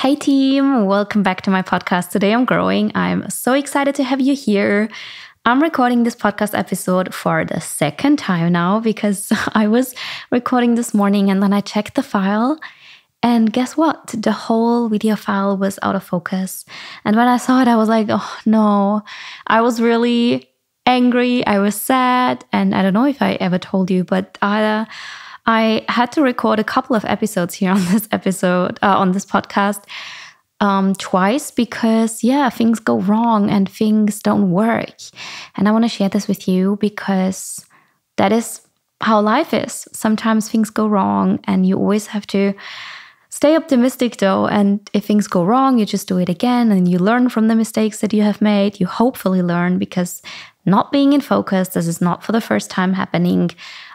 Hey team, welcome back to my podcast. Today I'm growing. I'm so excited to have you here. I'm recording this podcast episode for the second time now because I was recording this morning and then I checked the file and guess what? The whole video file was out of focus. And when I saw it, I was like, oh no, I was really angry. I was sad. And I don't know if I ever told you, but I had to record a couple of episodes here on this podcast twice because, things go wrong and things don't work. And I want to share this with you because that is how life is. Sometimes things go wrong and you always have to stay optimistic though. And if things go wrong, you just do it again and you learn from the mistakes that you have made. You hopefully learn because not being in focus, this is not for the first time happening.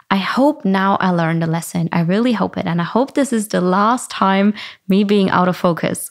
I hope now I learned a lesson. I really hope it. And I hope this is the last time me being out of focus.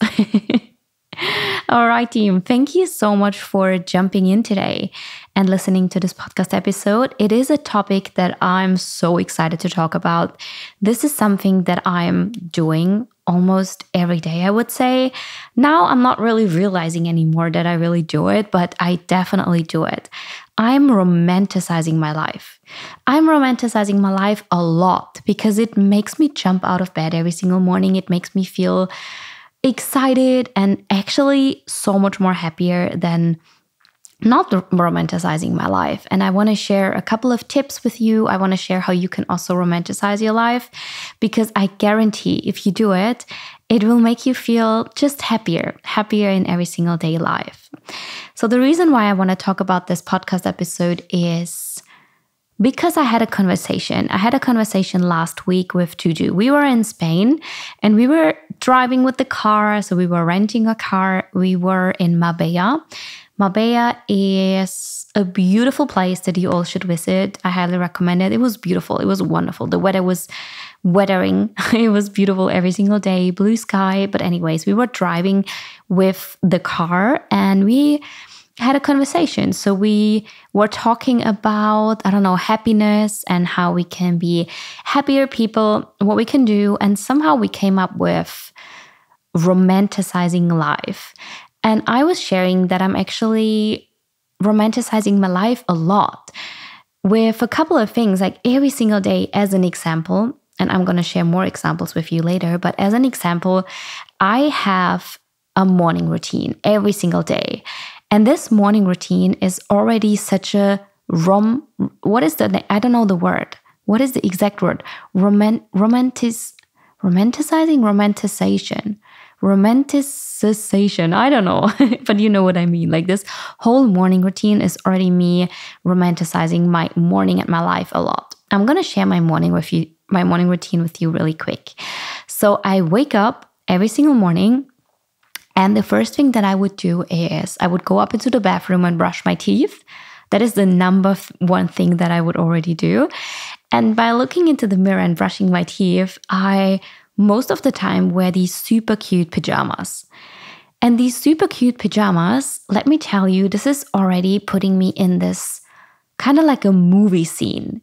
All right, team. Thank you so much for jumping in today and listening to this podcast episode. It is a topic that I'm so excited to talk about. This is something that I'm doing almost every day, I would say. Now I'm not really realizing anymore that I really do it, but I definitely do it. I'm romanticizing my life. I'm romanticizing my life a lot because it makes me jump out of bed every single morning. It makes me feel excited and actually so much more happier than not romanticizing my life. And I want to share a couple of tips with you. I want to share how you can also romanticize your life because I guarantee if you do it, it will make you feel just happier in every single day life. So the reason why I want to talk about this podcast episode is because I had a conversation. I had a conversation last week with Tuju. We were in Spain and we were driving with the car. So we were renting a car. We were in Marbella. Marbella is a beautiful place that you all should visit. I highly recommend it. It was beautiful. It was wonderful. The weather was weathering. It was beautiful every single day, blue sky. But anyways, we were driving with the car and we had a conversation. So we were talking about, happiness and how we can be happier people, what we can do. And somehow we came up with romanticizing life. And I was sharing that I'm actually romanticizing my life a lot with a couple of things, like every single day as an example. And I'm going to share more examples with you later. But as an example, I have a morning routine every single day. And this morning routine is already such a what is the, I don't know the word. What is the exact word? Romanticization. I don't know, but you know what I mean. Like this whole morning routine is already me romanticizing my morning and my life a lot. I'm going to share my morning routine with you really quick. So I wake up every single morning. And the first thing that I would do is I would go up into the bathroom and brush my teeth. That is the number one thing that I would already do. And by looking into the mirror and brushing my teeth, I most of the time wear these super cute pajamas. And these super cute pajamas, let me tell you, this is already putting me in this kind of like a movie scene.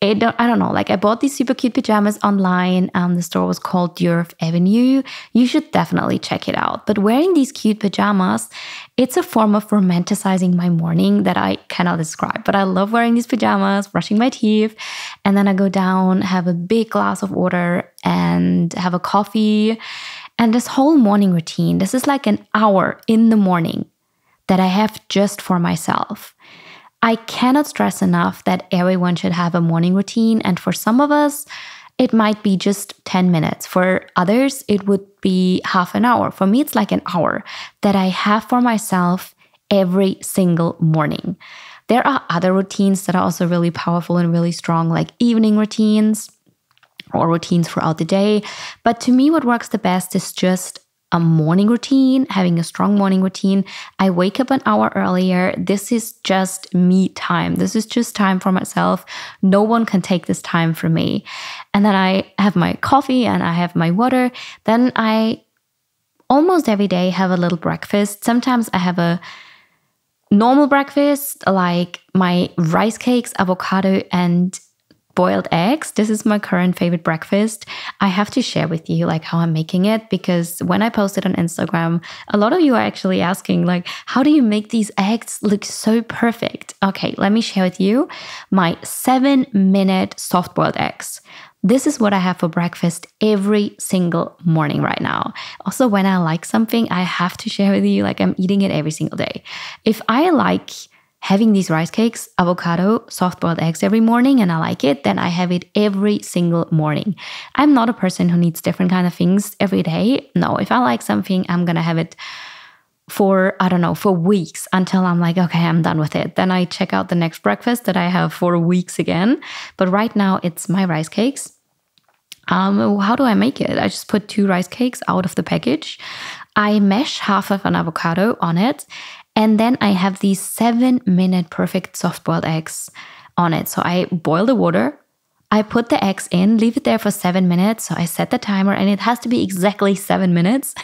I don't know, like I bought these super cute pajamas online. The store was called Durf Avenue. You should definitely check it out. But wearing these cute pajamas, it's a form of romanticizing my morning that I cannot describe. But I love wearing these pajamas, brushing my teeth, and then I go down, have a big glass of water and have a coffee. And this whole morning routine, this is like an hour in the morning that I have just for myself. I cannot stress enough that everyone should have a morning routine. And for some of us, it might be just 10 minutes. For others, it would be half an hour. For me, it's like an hour that I have for myself every single morning. There are other routines that are also really powerful and really strong, like evening routines or routines throughout the day. But to me, what works the best is just a morning routine, having a strong morning routine. I wake up an hour earlier. This is just me time. This is just time for myself. No one can take this time from me. And then I have my coffee and I have my water. Then I almost every day have a little breakfast. Sometimes I have a normal breakfast, like my rice cakes, avocado, and boiled eggs. This is my current favorite breakfast. I have to share with you like how I'm making it, because when I posted on Instagram, a lot of you are actually asking like, how do you make these eggs look so perfect? Okay, let me share with you my 7-minute soft boiled eggs. This is what I have for breakfast every single morning right now. Also, when I like something, I have to share with you, like I'm eating it every single day. If I like having these rice cakes, avocado, soft-boiled eggs every morning and I like it, then I have it every single morning. I'm not a person who needs different kind of things every day. No, if I like something, I'm gonna have it for, I don't know, for weeks until I'm like, okay, I'm done with it. Then I check out the next breakfast that I have for weeks again. But right now it's my rice cakes. How do I make it? I just put 2 rice cakes out of the package. I mash half of an avocado on it. And then I have these 7-minute perfect soft-boiled eggs on it. So I boil the water, I put the eggs in, leave it there for 7 minutes. So I set the timer and it has to be exactly 7 minutes.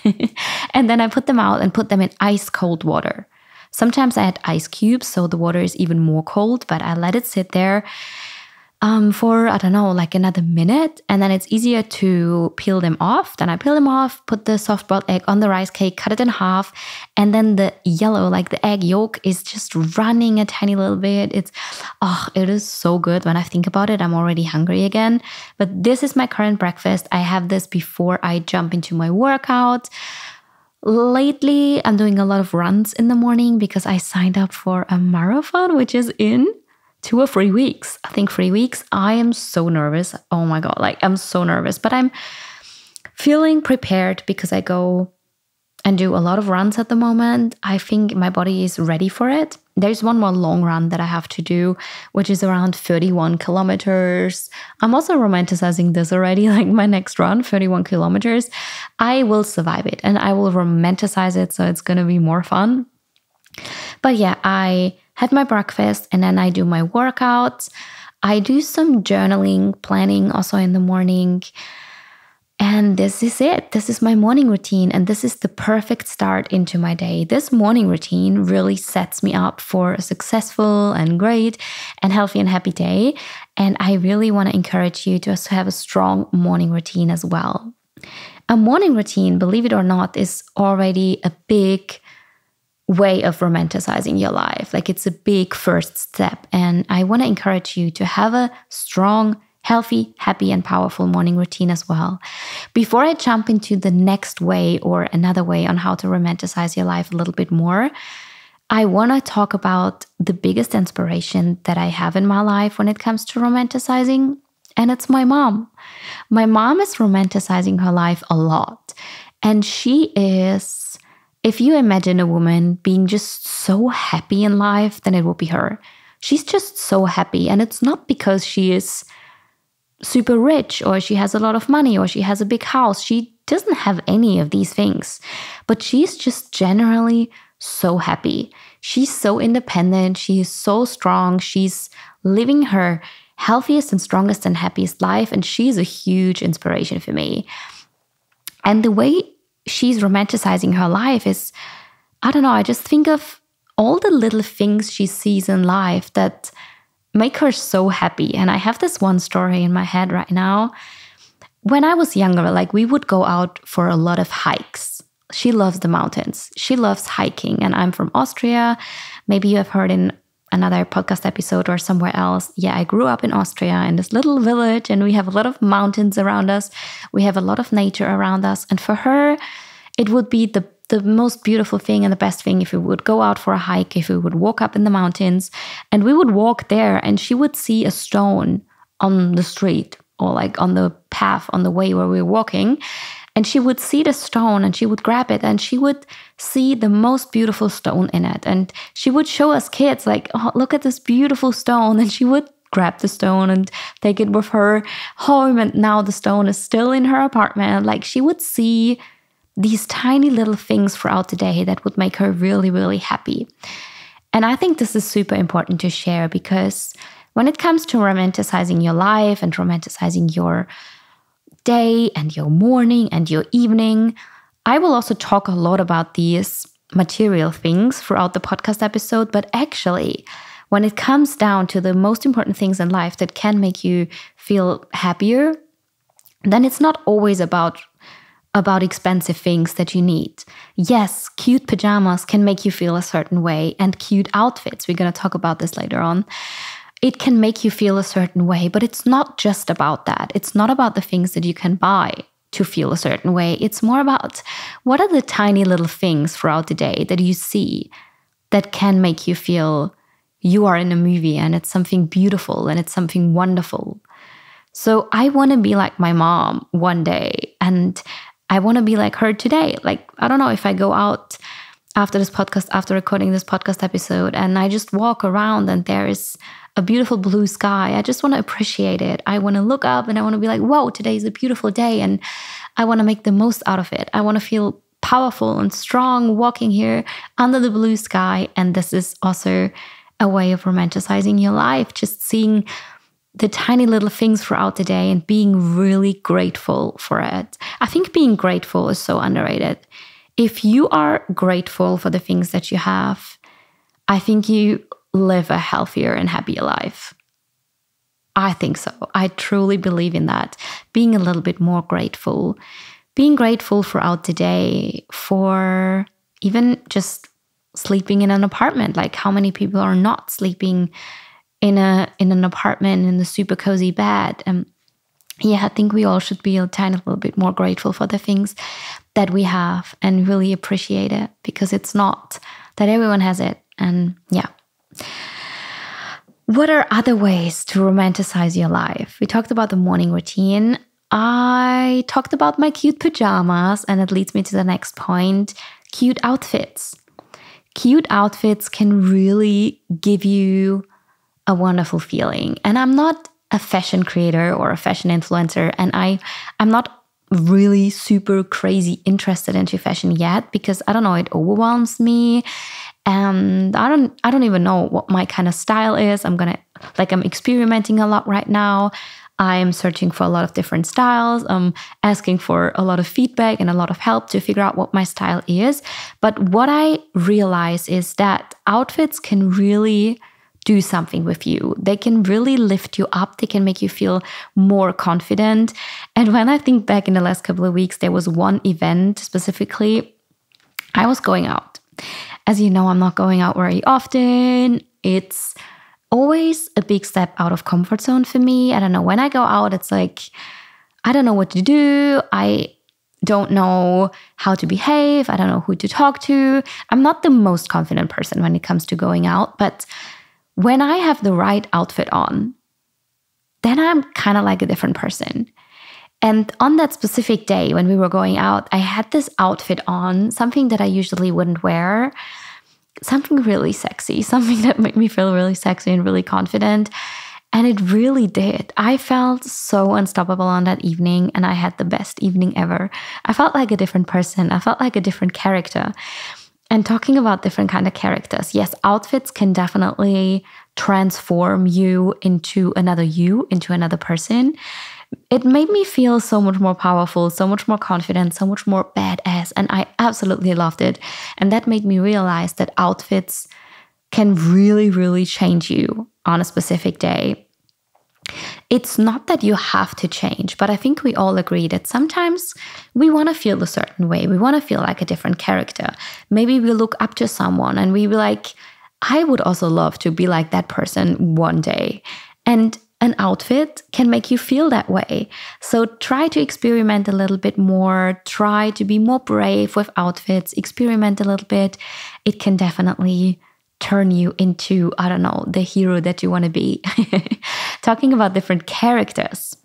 And then I put them out and put them in ice cold water. Sometimes I add ice cubes, so the water is even more cold, but I let it sit there for, I don't know, like another minute. And then it's easier to peel them off. Then I peel them off, put the soft-boiled egg on the rice cake, cut it in half. And then the yellow, like the egg yolk, is just running a tiny little bit. It is so good. When I think about it, I'm already hungry again. But this is my current breakfast. I have this before I jump into my workout. Lately, I'm doing a lot of runs in the morning because I signed up for a marathon, which is in 2 or 3 weeks. I think 3 weeks. I am so nervous. Oh my God, like I'm so nervous, but I'm feeling prepared because I go and do a lot of runs at the moment. I think my body is ready for it. There's one more long run that I have to do, which is around 31 kilometers. I'm also romanticizing this already, like my next run, 31 kilometers. I will survive it and I will romanticize it, so it's going to be more fun. But yeah, I have my breakfast and then I do my workouts. I do some journaling, planning also in the morning. And this is it. This is my morning routine. And this is the perfect start into my day. This morning routine really sets me up for a successful and great and healthy and happy day. And I really want to encourage you to also have a strong morning routine as well. A morning routine, believe it or not, is already a big way of romanticizing your life. Like it's a big first step. And I want to encourage you to have a strong, healthy, happy, and powerful morning routine as well. Before I jump into the next way or another way on how to romanticize your life a little bit more, I want to talk about the biggest inspiration that I have in my life when it comes to romanticizing. And it's my mom. My mom is romanticizing her life a lot. And she is, if you imagine a woman being just so happy in life, then it will be her. She's just so happy. And it's not because she is super rich or she has a lot of money or she has a big house. She doesn't have any of these things. But she's just generally so happy. She's so independent. She is so strong. She's living her healthiest and strongest and happiest life. And she's a huge inspiration for me. And the way she's romanticizing her life is, I don't know, I just think of all the little things she sees in life that make her so happy. And I have this one story in my head right now. When I was younger, like we would go out for a lot of hikes. She loves the mountains. She loves hiking. And I'm from Austria. Maybe you have heard in another podcast episode or somewhere else. Yeah, I grew up in Austria in this little village and we have a lot of mountains around us. We have a lot of nature around us. And for her, it would be the most beautiful thing and the best thing if we would go out for a hike, if we would walk up in the mountains and we would walk there and she would see a stone on the street or like on the path, on the way where we were walking. And she would see the stone and she would grab it and she would see the most beautiful stone in it. And she would show us kids like, oh, look at this beautiful stone. And she would grab the stone and take it with her home. And now the stone is still in her apartment. Like she would see these tiny little things throughout the day that would make her really, really happy. And I think this is super important to share because when it comes to romanticizing your life and romanticizing your day and your morning and your evening, I will also talk a lot about these material things throughout the podcast episode. But actually, when it comes down to the most important things in life that can make you feel happier, then it's not always about expensive things that you need. Yes, cute pajamas can make you feel a certain way, and cute outfits, we're going to talk about this later on, it can make you feel a certain way, but it's not just about that. It's not about the things that you can buy to feel a certain way. It's more about what are the tiny little things throughout the day that you see that can make you feel you are in a movie and it's something beautiful and it's something wonderful. So I want to be like my mom one day, and I want to be like her today. Like, I don't know, if I go out after this podcast, after recording this podcast episode, and I just walk around and there is a beautiful blue sky, I just want to appreciate it. I want to look up and I want to be like, whoa, today is a beautiful day, and I want to make the most out of it. I want to feel powerful and strong walking here under the blue sky. And this is also a way of romanticizing your life, just seeing the tiny little things throughout the day and being really grateful for it. I think being grateful is so underrated. If you are grateful for the things that you have, I think you live a healthier and happier life. I think so. I truly believe in that. Being a little bit more grateful. Being grateful throughout the day for even just sleeping in an apartment. Like, how many people are not sleeping in an apartment in a super cozy bed? Yeah, I think we all should be a tiny little bit more grateful for the things that we have and really appreciate it, because it's not that everyone has it. And yeah. What are other ways to romanticize your life? We talked about the morning routine. I talked about my cute pajamas, and it leads me to the next point, cute outfits. Cute outfits can really give you a wonderful feeling. And I'm not a fashion creator or a fashion influencer, and I'm not really super crazy interested into fashion yet, because I don't know, it overwhelms me. And I don't even know what my kind of style is. I'm experimenting a lot right now. I'm searching for a lot of different styles. I'm asking for a lot of feedback and a lot of help to figure out what my style is. But what I realize is that outfits can really do something with you. They can really lift you up. They can make you feel more confident. And when I think back in the last couple of weeks, there was one event specifically. I was going out. As you know, I'm not going out very often. It's always a big step out of comfort zone for me. I don't know, when I go out, it's like, I don't know what to do. I don't know how to behave. I don't know who to talk to. I'm not the most confident person when it comes to going out, but when I have the right outfit on, then I'm kind of like a different person. And on that specific day when we were going out, I had this outfit on, something that I usually wouldn't wear, something really sexy, something that made me feel really sexy and really confident. And it really did. I felt so unstoppable on that evening, and I had the best evening ever. I felt like a different person. I felt like a different character. And talking about different kind of characters, yes, outfits can definitely transform you, into another person. It made me feel so much more powerful, so much more confident, so much more badass, and I absolutely loved it. And that made me realize that outfits can really, really change you on a specific day. It's not that you have to change, but I think we all agree that sometimes we want to feel a certain way. We want to feel like a different character. Maybe we look up to someone and we be like, I would also love to be like that person one day. And an outfit can make you feel that way. So try to experiment a little bit more. Try to be more brave with outfits. Experiment a little bit. It can definitely turn you into, I don't know, the hero that you want to be. Talking about different characters.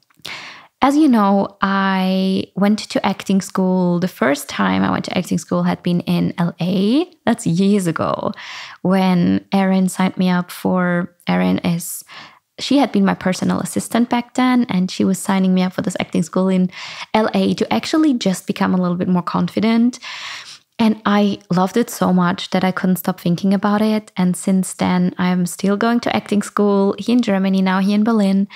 As you know, I went to acting school. The first time I went to acting school had been in LA. That's years ago when Erin signed me up for, she had been my personal assistant back then, and she was signing me up for this acting school in LA to actually just become a little bit more confident. And I loved it so much that I couldn't stop thinking about it. And since then, I'm still going to acting school here in Germany, now here in Berlin.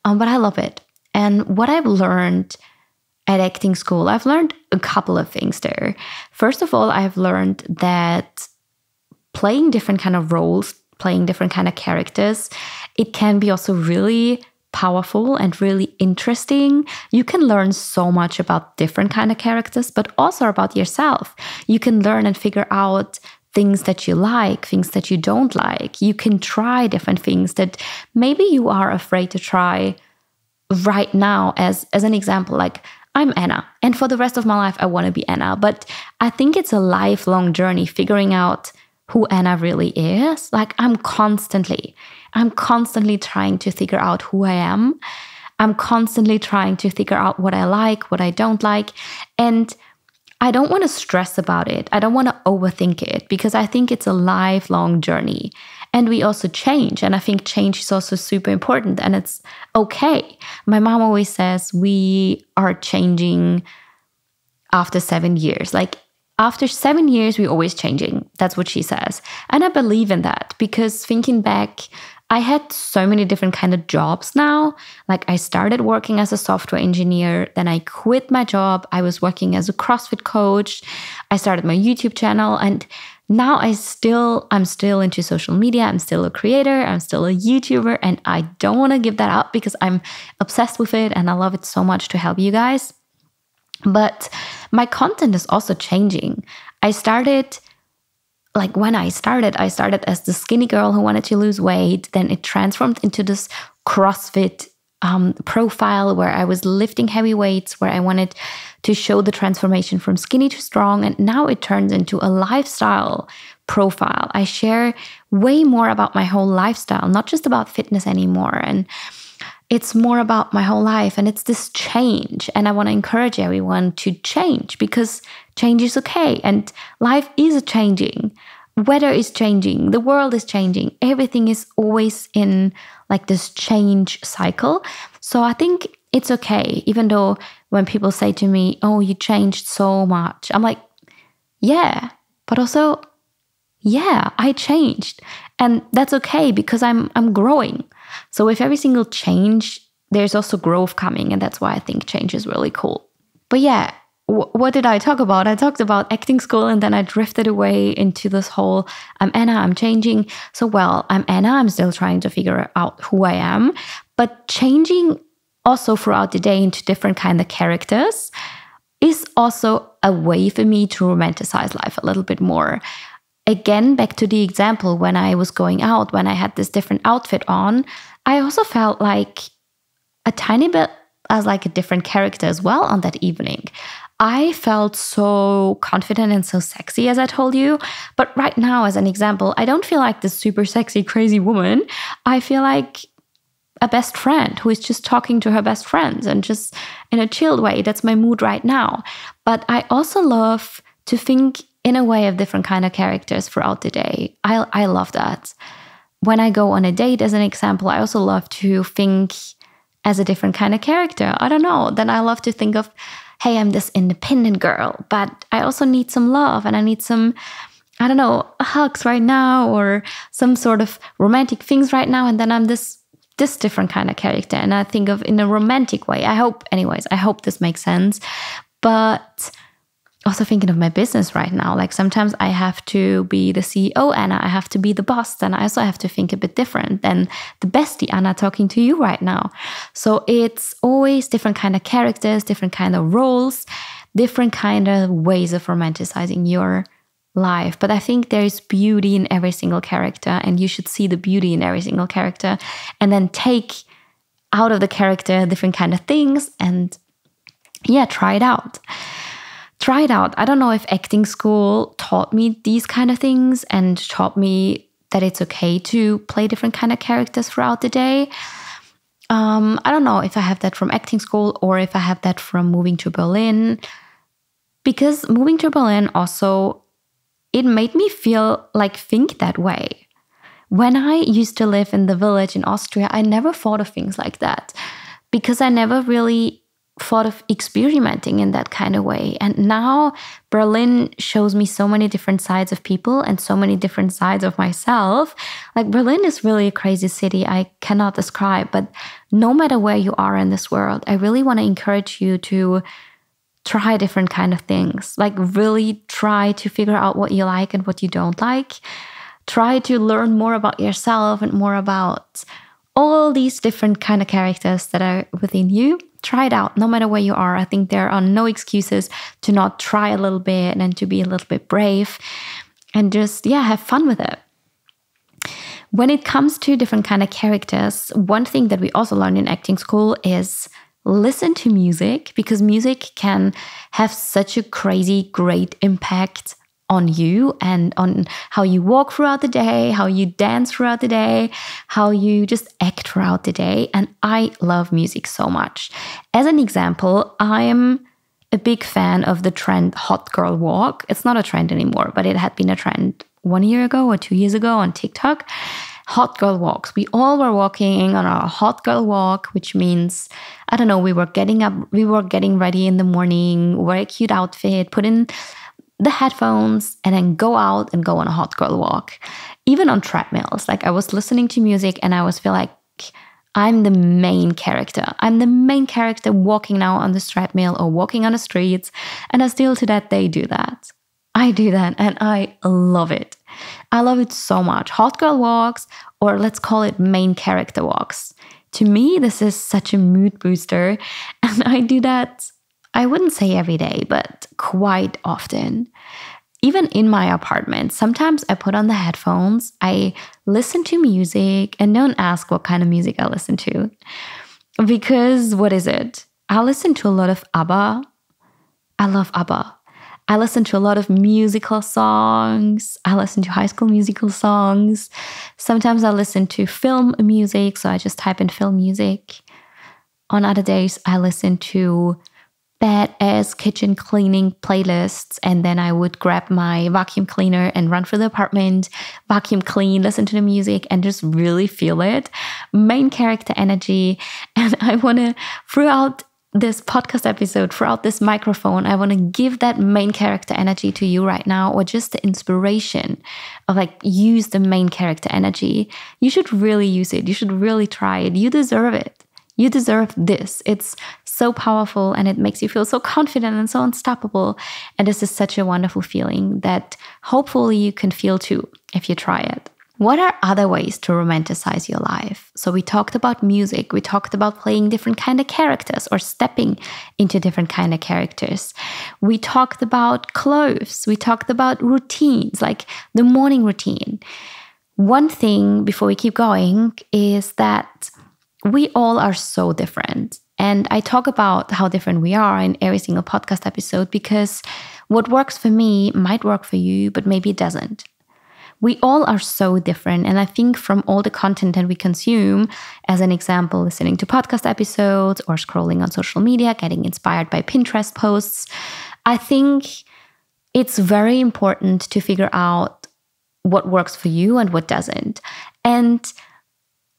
But I love it. And what I've learned at acting school, I've learned a couple of things there. First of all, I've learned that playing different kind of roles, playing different kind of characters, it can be also really powerful and really interesting. You can learn so much about different kind of characters, but also about yourself. You can learn and figure out things that you like, things that you don't like. You can try different things that maybe you are afraid to try right now. As an example, like I'm Anna, and for the rest of my life, I want to be Anna. But I think it's a lifelong journey figuring out who Anna really is. Like I'm constantly trying to figure out who I am. I'm constantly trying to figure out what I like, what I don't like. And I don't want to stress about it. I don't want to overthink it because I think it's a lifelong journey. And we also change. And I think change is also super important and it's okay. My mom always says we are changing after 7 years. Like after 7 years, we're always changing. That's what she says. And I believe in that because thinking back, I had so many different kind of jobs now. Like I started working as a software engineer, then I quit my job. I was working as a CrossFit coach. I started my YouTube channel and now I'm still into social media. I'm still a creator. I'm still a YouTuber and I don't want to give that up because I'm obsessed with it and I love it so much to help you guys. But my content is also changing. When I started as the skinny girl who wanted to lose weight. Then it transformed into this CrossFit profile where I was lifting heavy weights, where I wanted to show the transformation from skinny to strong. And now it turns into a lifestyle profile. I share way more about my whole lifestyle, not just about fitness anymore. And it's more about my whole life. And it's this change. And I want to encourage everyone to change because change is okay. And life is changing. Weather is changing. The world is changing. Everything is always in like this change cycle. So I think it's okay. Even though when people say to me, oh, you changed so much. I'm like, yeah, but also, yeah, I changed. And that's okay because I'm growing. So with every single change, there's also growth coming. And that's why I think change is really cool. But yeah, what did I talk about? I talked about acting school and then I drifted away into this whole, I'm Anna, I'm changing. So well, I'm Anna, I'm still trying to figure out who I am. But changing also throughout the day into different kind of characters is also a way for me to romanticize life a little bit more. Again, back to the example when I was going out, when I had this different outfit on, I also felt like a tiny bit as like a different character as well on that evening. I felt so confident and so sexy, as I told you. But right now, as an example, I don't feel like this super sexy, crazy woman. I feel like a best friend who is just talking to her best friends and just in a chilled way. That's my mood right now. But I also love to think in a way of different kind of characters throughout the day. I love that. When I go on a date, as an example, I also love to think as a different kind of character. I don't know. Then I love to think of, hey, I'm this independent girl, but I also need some love and I need some, I don't know, hugs right now or some sort of romantic things right now. And then I'm this different kind of character. And I think of in a romantic way. I hope this makes sense. But also thinking of my business right now, like sometimes I have to be the CEO Anna, I have to be the boss, then I also have to think a bit different than the bestie Anna talking to you right now. So it's always different kind of characters, different kind of roles, different kind of ways of romanticizing your life. But I think there is beauty in every single character and you should see the beauty in every single character and then take out of the character different kind of things and yeah, try it out. I don't know if acting school taught me these kind of things and taught me that it's okay to play different kind of characters throughout the day. I don't know if I have that from acting school or if I have that from moving to Berlin. Because moving to Berlin also, it made me think that way. When I used to live in the village in Austria, I never thought of things like that because I never really thought of experimenting in that kind of way. And now Berlin shows me so many different sides of people and so many different sides of myself. Like Berlin is really a crazy city I cannot describe, but no matter where you are in this world, I really want to encourage you to try different kind of things. Like really try to figure out what you like and what you don't like. try to learn more about yourself and more about all these different kind of characters that are within you. Try it out, no matter where you are. I think there are no excuses to not try a little bit and to be a little bit brave and just, have fun with it. When it comes to different kind of characters, one thing that we also learned in acting school is listen to music, because music can have such a crazy, great impact on you and on how you walk throughout the day, how you dance throughout the day, how you just act throughout the day. And I love music so much. As an example, I'm a big fan of the trend hot girl walk. It's not a trend anymore, but it had been a trend 1 year ago or 2 years ago on TikTok. Hot girl walks. We all were walking on our hot girl walk, which means, I don't know, we were getting up, we were getting ready in the morning, wear a cute outfit, put in the headphones, and then go out and go on a hot girl walk. Even on treadmills, like I was listening to music and I was feel like I'm the main character. I'm the main character walking now on this treadmill or walking on the streets. And I still to that day do that. I do that and I love it. I love it so much. Hot girl walks, or let's call it main character walks. To me, this is such a mood booster. And I do that, I wouldn't say every day, but quite often. Even in my apartment, sometimes I put on the headphones, I listen to music, and don't ask what kind of music I listen to. Because what is it? I listen to a lot of ABBA. I love ABBA. I listen to a lot of musical songs. I listen to High School Musical songs. Sometimes I listen to film music, so I just type in film music. On other days, I listen to badass kitchen cleaning playlists, and then I would grab my vacuum cleaner and run through the apartment, vacuum clean, listen to the music, and just really feel it. Main character energy. And I want to, throughout this podcast episode, throughout this microphone, I want to give that main character energy to you right now, or just the inspiration of like, use the main character energy. You should really use it. You should really try it. You deserve it. You deserve this. It's so powerful and it makes you feel so confident and so unstoppable. And this is such a wonderful feeling that hopefully you can feel too if you try it. What are other ways to romanticize your life? So we talked about music. We talked about playing different kind of characters or stepping into different kind of characters. We talked about clothes. We talked about routines, like the morning routine. One thing before we keep going is that we all are so different. And I talk about how different we are in every single podcast episode, because what works for me might work for you, but maybe it doesn't. We all are so different. And I think from all the content that we consume, as an example, listening to podcast episodes or scrolling on social media, getting inspired by Pinterest posts, I think it's very important to figure out what works for you and what doesn't. And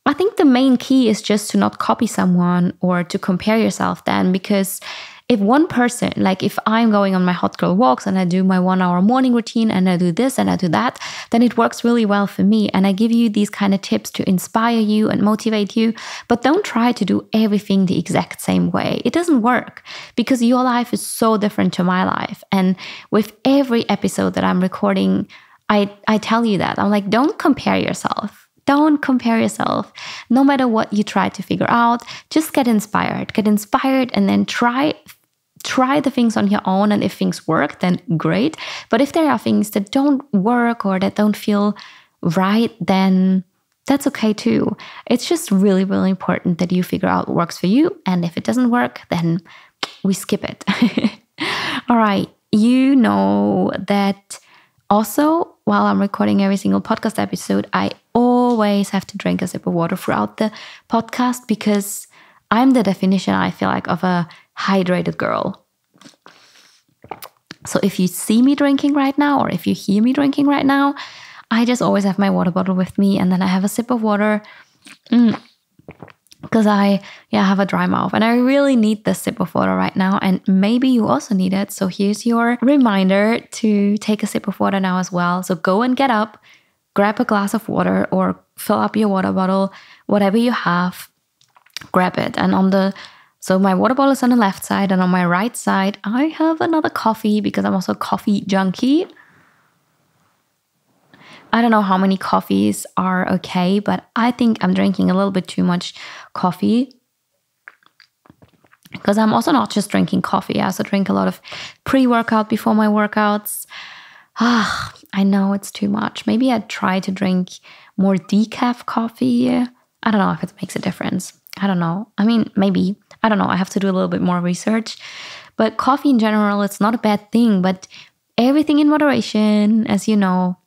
I think the main key is just to not copy someone or to compare yourself then, because if one person, like if I'm going on my hot girl walks and I do my 1 hour morning routine and I do this and I do that, then it works really well for me. And I give you these kind of tips to inspire you and motivate you. But don't try to do everything the exact same way. It doesn't work, because your life is so different to my life. And with every episode that I'm recording, I tell you that. I'm like, don't compare yourself. Don't compare yourself. No matter what you try to figure out, just get inspired. Get inspired and then try the things on your own. And if things work, then great. But if there are things that don't work or that don't feel right, then that's okay too. It's just really, really important that you figure out what works for you. And if it doesn't work, then we skip it. All right. You know that also, while I'm recording every single podcast episode, I always have to drink a sip of water throughout the podcast, because I'm the definition, I feel like, of a hydrated girl. So if you see me drinking right now, or if you hear me drinking right now, I just always have my water bottle with me, and then I have a sip of water because I have a dry mouth and I really need this sip of water right now, and maybe you also need it. So here's your reminder to take a sip of water now as well. So go and get up, grab a glass of water or fill up your water bottle, whatever you have, grab it. And so my water bottle is on the left side, and on my right side, I have another coffee, because I'm also a coffee junkie. I don't know how many coffees are okay, but I think I'm drinking a little bit too much coffee. Because I'm also not just drinking coffee. I also drink a lot of pre-workout before my workouts. I know it's too much. Maybe I'd try to drink more decaf coffee. I don't know if it makes a difference. I don't know. I mean, maybe. I don't know. I have to do a little bit more research. But coffee in general, it's not a bad thing. But everything in moderation, as you know.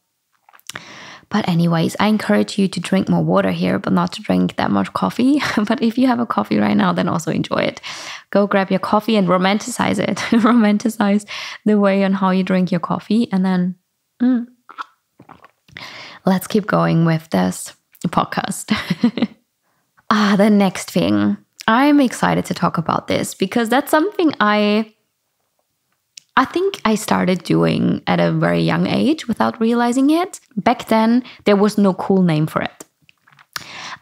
But anyways, I encourage you to drink more water here, but not to drink that much coffee. But if you have a coffee right now, then also enjoy it. Go grab your coffee and romanticize it. Romanticize the way on how you drink your coffee. And then let's keep going with this podcast. The next thing. I'm excited to talk about this because that's something I think I started doing at a very young age without realizing it. Back then, there was no cool name for it.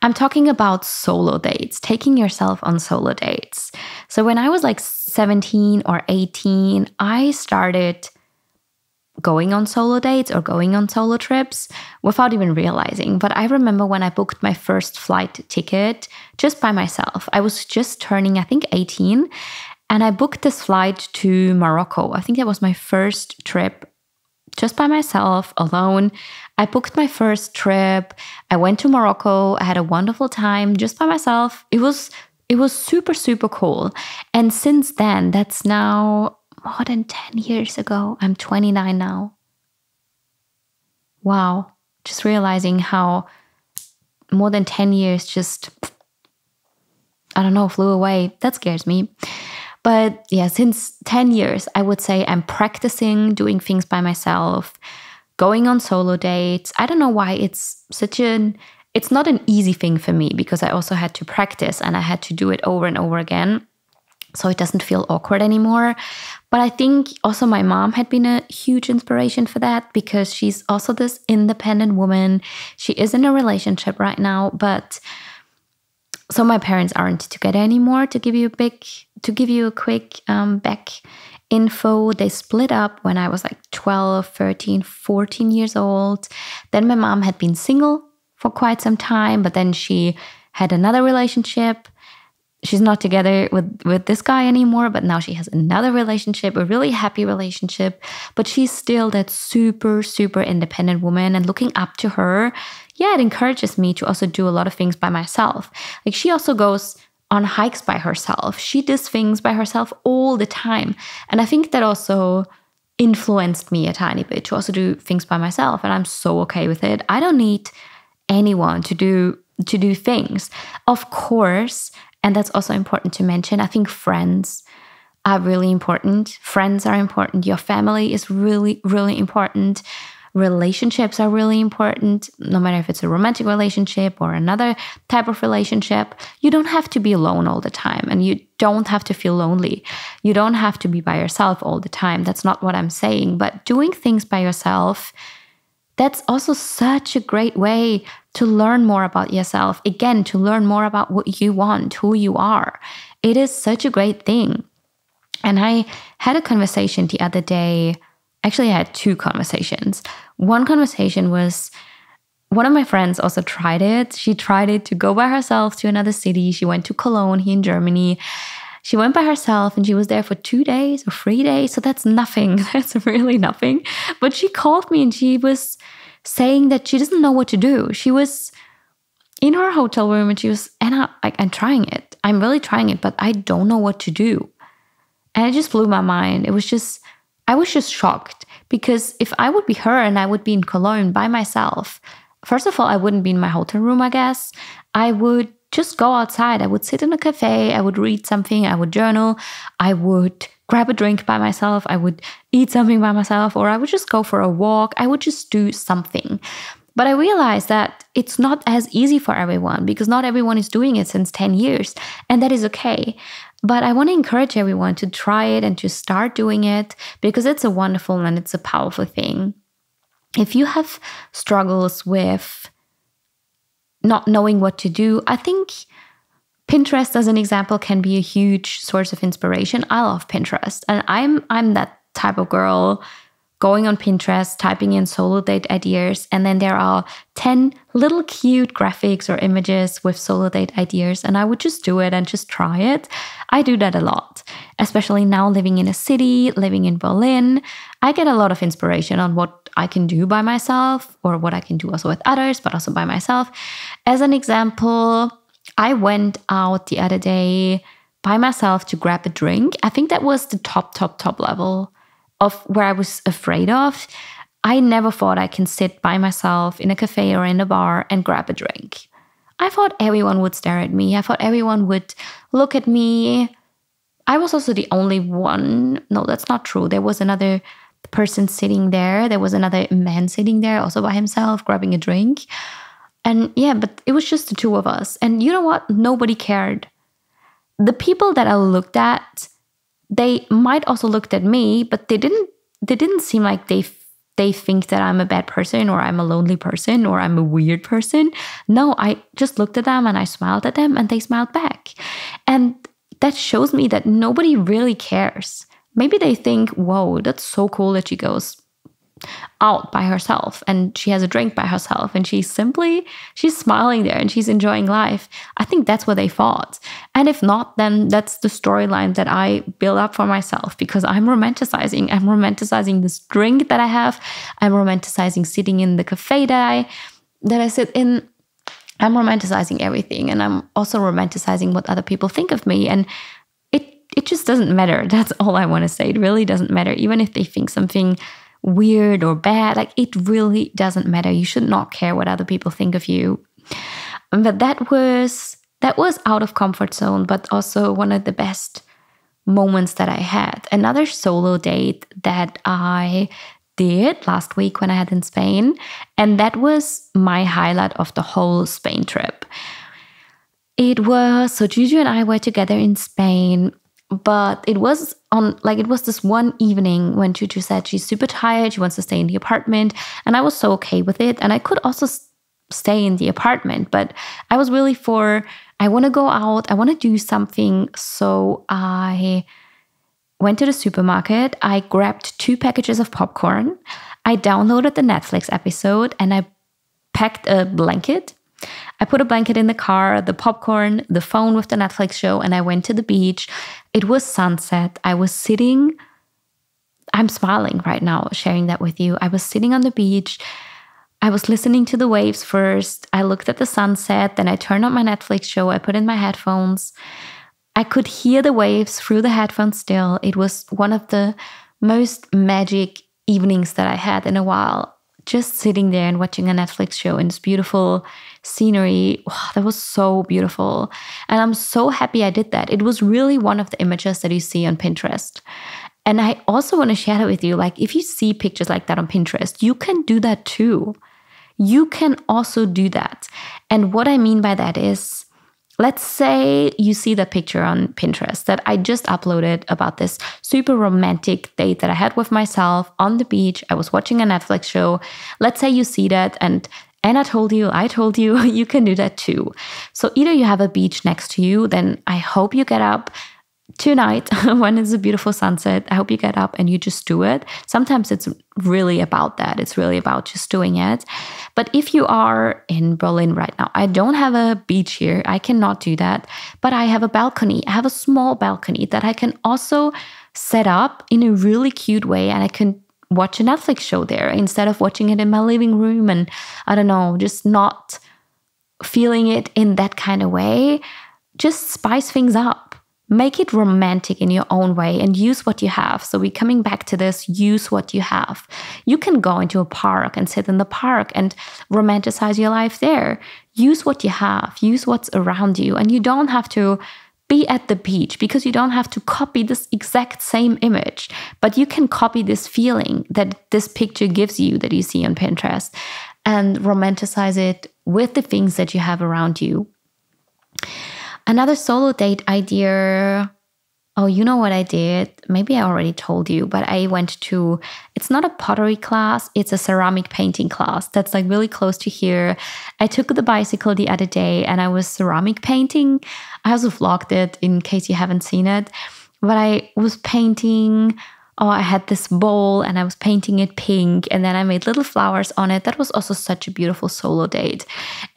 I'm talking about solo dates, taking yourself on solo dates. So when I was like 17 or 18, I started going on solo dates or going on solo trips without even realizing. But I remember when I booked my first flight ticket just by myself. I was just turning, I think, 18. And I booked this flight to Morocco. I think that was my first trip just by myself, alone. I booked my first trip. I went to Morocco. I had a wonderful time just by myself. It was super, super cool. And since then, that's now more than 10 years ago. I'm 29 now. Wow. Just realizing how more than 10 years just, I don't know, flew away. That scares me. But yeah, since 10 years, I would say I'm practicing doing things by myself, going on solo dates. I don't know why it's not an easy thing for me because I also had to practice and I had to do it over and over again. So it doesn't feel awkward anymore. But I think also my mom had been a huge inspiration for that because she's also this independent woman. She is in a relationship right now, but so my parents aren't together anymore. To give you a quick back info, they split up when I was like 12, 13, 14 years old. Then my mom had been single for quite some time, but then she had another relationship. She's not together with this guy anymore, but now she has another relationship, a really happy relationship. But she's still that super, super independent woman, and looking up to her, yeah, it encourages me to also do a lot of things by myself. Like she also goes on hikes by herself. She does things by herself all the time. And I think that also influenced me a tiny bit to also do things by myself. And I'm so okay with it. I don't need anyone to do things. Of course, and that's also important to mention, I think friends are really important. Friends are important. Your family is really, really important. Relationships are really important, no matter if it's a romantic relationship or another type of relationship. You don't have to be alone all the time, and you don't have to feel lonely. You don't have to be by yourself all the time. That's not what I'm saying. But doing things by yourself, that's also such a great way to learn more about yourself. Again, to learn more about what you want, who you are. It is such a great thing. And I had a conversation the other day. Actually, I had two conversations. One conversation was, one of my friends also tried it. She tried it to go by herself to another city. She went to Cologne here in Germany. She went by herself and she was there for 2 days or 3 days. So that's nothing. That's really nothing. But she called me and she was saying that she doesn't know what to do. She was in her hotel room and she was, Anna, I'm trying it. I'm really trying it, but I don't know what to do. And it just blew my mind. I was just shocked because if I would be her and I would be in Cologne by myself, first of all, I wouldn't be in my hotel room, I guess. I would just go outside. I would sit in a cafe. I would read something. I would journal. I would grab a drink by myself. I would eat something by myself, or I would just go for a walk. I would just do something. But I realized that it's not as easy for everyone because not everyone is doing it since 10 years, and that is okay. But I want to encourage everyone to try it and to start doing it because it's a wonderful and it's a powerful thing. If you have struggles with not knowing what to do, I think Pinterest, as an example, can be a huge source of inspiration. I love Pinterest, and I'm that type of girl going on Pinterest, typing in solo date ideas, and then there are 10 little cute graphics or images with solo date ideas, and I would just do it and just try it. I do that a lot, especially now living in a city, living in Berlin. I get a lot of inspiration on what I can do by myself or what I can do also with others, but also by myself. As an example, I went out the other day by myself to grab a drink. I think that was the top level of where I was afraid of. I never thought I can sit by myself in a cafe or in a bar and grab a drink. I thought everyone would stare at me. I thought everyone would look at me. I was also the only one. No, that's not true. There was another person sitting there. There was another man sitting there also by himself grabbing a drink. And yeah, but it was just the two of us. And you know what? Nobody cared. The people that I looked at, they might also looked at me, but they didn't seem like they think that I'm a bad person or I'm a lonely person or I'm a weird person. No, I just looked at them and I smiled at them and they smiled back. And that shows me that nobody really cares. Maybe they think, whoa, that's so cool that she goes out by herself and she has a drink by herself and she's smiling there and she's enjoying life. I think that's what they thought. And if not, then that's the storyline that I build up for myself because I'm romanticizing. I'm romanticizing this drink that I have. I'm romanticizing sitting in the cafe that I sit in. I'm romanticizing everything. And I'm also romanticizing what other people think of me. And it just doesn't matter. That's all I want to say. It really doesn't matter. Even if they think something weird or bad, like it really doesn't matter. You should not care what other people think of you. But that was out of comfort zone, but also one of the best moments that I had. Another solo date that I did last week when I had in Spain, and that was my highlight of the whole Spain trip. So Juju and I were together in Spain, but it was this one evening when Juju said she's super tired, she wants to stay in the apartment, and I was so okay with it. And I could also stay in the apartment, but I was really I want to go out, I want to do something. So I went to the supermarket, I grabbed 2 packages of popcorn, I downloaded the Netflix episode, and I packed a blanket. I put a blanket in the car, the popcorn, the phone with the Netflix show, and I went to the beach. It was sunset. I was sitting, I'm smiling right now, sharing that with you. I was sitting on the beach. I was listening to the waves first. I looked at the sunset. Then I turned on my Netflix show. I put in my headphones. I could hear the waves through the headphones still. It was one of the most magic evenings that I had in a while. Just sitting there and watching a Netflix show in this beautiful scenery. Wow, that was so beautiful. And I'm so happy I did that. It was really one of the images that you see on Pinterest. And I also want to share that with you. Like, if you see pictures like that on Pinterest, you can do that too. You can also do that. And what I mean by that is, let's say you see that picture on Pinterest that I just uploaded about this super romantic date that I had with myself on the beach. I was watching a Netflix show. Let's say you see that and I told you, you can do that too. So either you have a beach next to you, then I hope you get up tonight when it's a beautiful sunset. I hope you get up and you just do it. Sometimes it's really about that. It's really about just doing it. But if you are in Berlin right now, I don't have a beach here. I cannot do that. But I have a balcony. I have a small balcony that I can also set up in a really cute way, and I can watch a Netflix show there instead of watching it in my living room and, I don't know, just not feeling it in that kind of way. Just spice things up. Make it romantic in your own way and use what you have. So we're coming back to this, use what you have. You can go into a park and sit in the park and romanticize your life there. Use what you have, use what's around you. And you don't have to be at the beach because you don't have to copy this exact same image, but you can copy this feeling that this picture gives you that you see on Pinterest and romanticize it with the things that you have around you. Another solo date idea. Oh, you know what I did? Maybe I already told you, but I went to, it's not a pottery class, it's a ceramic painting class that's like really close to here. I took the bicycle the other day and I was ceramic painting. I also vlogged it in case you haven't seen it, but I was painting oh, I had this bowl and I was painting it pink and then I made little flowers on it. That was also such a beautiful solo date.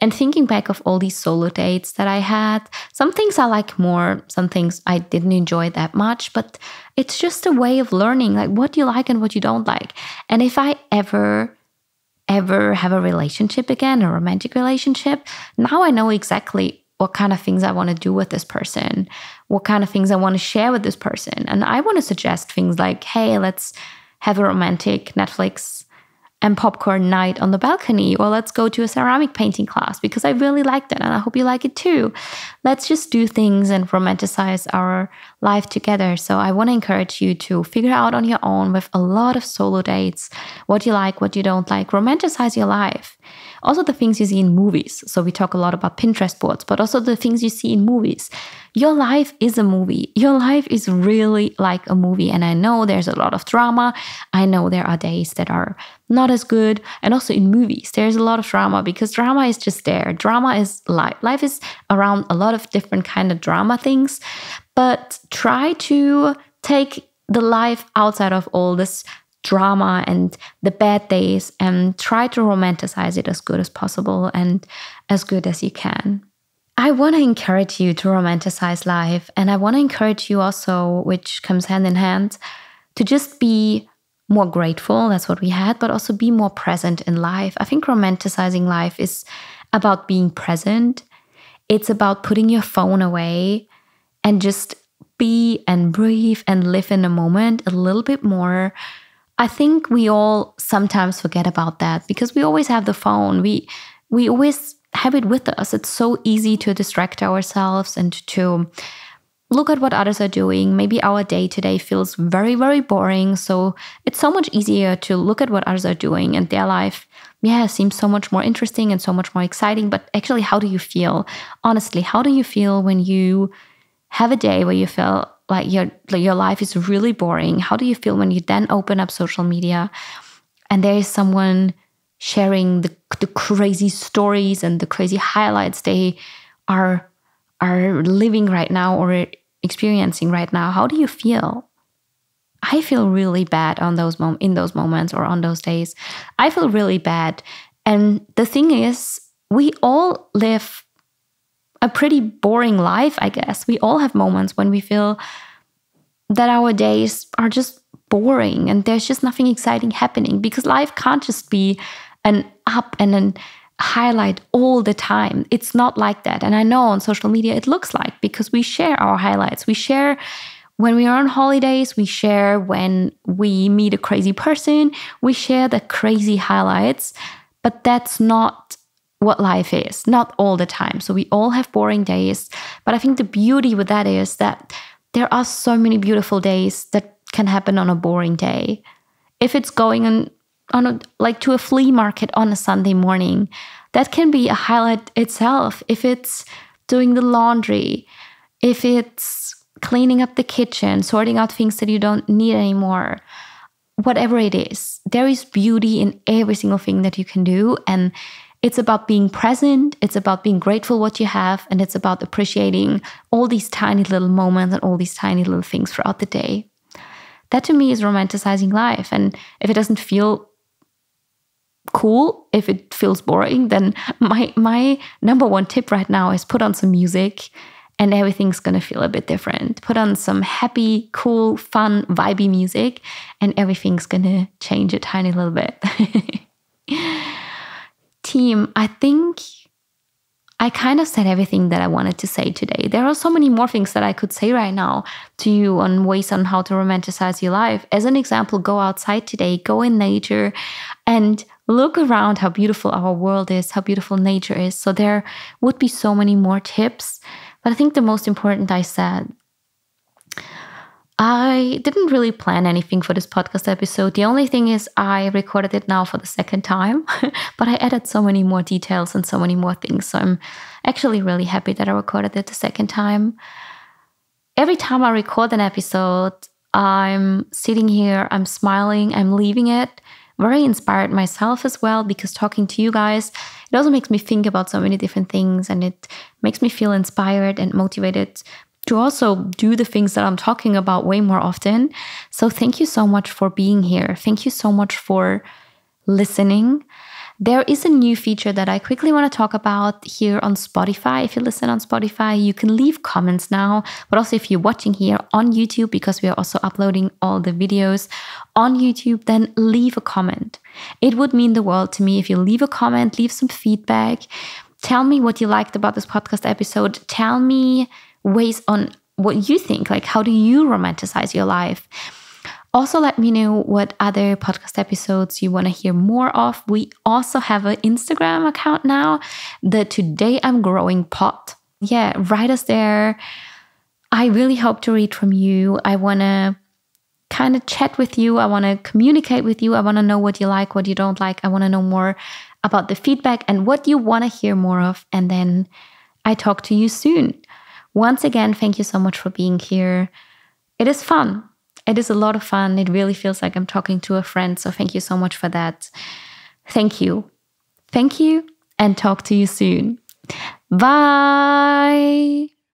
And thinking back of all these solo dates that I had, some things I like more, some things I didn't enjoy that much, but it's just a way of learning like what you like and what you don't like. And if I ever have a relationship again, a romantic relationship, now I know exactly what kind of things I want to do with this person, what kind of things I want to share with this person. And I want to suggest things like, hey, let's have a romantic Netflix and popcorn night on the balcony, or let's go to a ceramic painting class because I really like that and I hope you like it too. Let's just do things and romanticize our life together. So I want to encourage you to figure out on your own with a lot of solo dates what you like, what you don't like. Romanticize your life. Also the things you see in movies. So we talk a lot about Pinterest boards, but also the things you see in movies. Your life is a movie. Your life is really like a movie. And I know there's a lot of drama. I know there are days that are not as good. And also in movies, there's a lot of drama because drama is just there. Drama is life. Life is around a lot of different kind of drama things. But try to take the life outside of all this drama and the bad days and try to romanticize it as good as possible and as good as you can. I want to encourage you to romanticize life, and I want to encourage you also, which comes hand in hand, to just be more grateful. That's what we had, but also be more present in life. I think romanticizing life is about being present. It's about putting your phone away and just be and breathe and live in the moment a little bit more. I think we all sometimes forget about that because we always have the phone. We always have it with us. It's so easy to distract ourselves and to look at what others are doing. Maybe our day-to-day feels very, very boring. So it's so much easier to look at what others are doing and their life, seems so much more interesting and so much more exciting. But actually, how do you feel? Honestly, how do you feel when you have a day where you feel like your life is really boring? How do you feel when you then open up social media and there is someone sharing the crazy stories and the crazy highlights they are living right now or experiencing right now? How do you feel? I feel really bad in those moments or on those days. I feel really bad. And the thing is, we all live a pretty boring life, I guess. We all have moments when we feel that our days are just boring and there's just nothing exciting happening because life can't just be an up and an highlight all the time. It's not like that. And I know on social media it looks like, because we share our highlights. We share when we are on holidays, we share when we meet a crazy person, we share the crazy highlights, but that's not what life is, not all the time. So we all have boring days. But I think the beauty with that is that there are so many beautiful days that can happen on a boring day. If it's going to a flea market on a Sunday morning, that can be a highlight itself. If it's doing the laundry, if it's cleaning up the kitchen, sorting out things that you don't need anymore, whatever it is, there is beauty in every single thing that you can do. And it's about being present, it's about being grateful what you have, and it's about appreciating all these tiny little moments and all these tiny little things throughout the day. That to me is romanticizing life. And if it doesn't feel cool, if it feels boring, then my number one tip right now is put on some music and everything's gonna feel a bit different. Put on some happy, cool, fun, vibey music and everything's gonna change a tiny little bit. Team, I think I kind of said everything that I wanted to say today. There are so many more things that I could say right now to you on ways on how to romanticize your life. As an example, go outside today, go in nature and look around how beautiful our world is, how beautiful nature is. So there would be so many more tips. But I think the most important I said. I didn't really plan anything for this podcast episode. The only thing is I recorded it now for the second time, but I added so many more details and so many more things. So I'm actually really happy that I recorded it the second time. Every time I record an episode, I'm sitting here, I'm smiling, I'm leaving it very inspired myself as well, because talking to you guys, it also makes me think about so many different things and it makes me feel inspired and motivated to also do the things that I'm talking about way more often. So thank you so much for being here. Thank you so much for listening. There is a new feature that I quickly want to talk about here on Spotify. If you listen on Spotify, you can leave comments now, but also if you're watching here on YouTube, because we are also uploading all the videos on YouTube, then leave a comment. It would mean the world to me if you leave a comment, leave some feedback. Tell me what you liked about this podcast episode. Tell me ways on what you think, like how do you romanticize your life? Also, let me know what other podcast episodes you want to hear more of. We also have an Instagram account now, the Today I'm Growing pod. Yeah, write us there. I really hope to read from you. I want to kind of chat with you. I want to communicate with you. I want to know what you like, what you don't like. I want to know more about the feedback and what you want to hear more of. And then I talk to you soon. Once again, thank you so much for being here. It is fun. It is a lot of fun. It really feels like I'm talking to a friend. So thank you so much for that. Thank you. Thank you, and talk to you soon. Bye.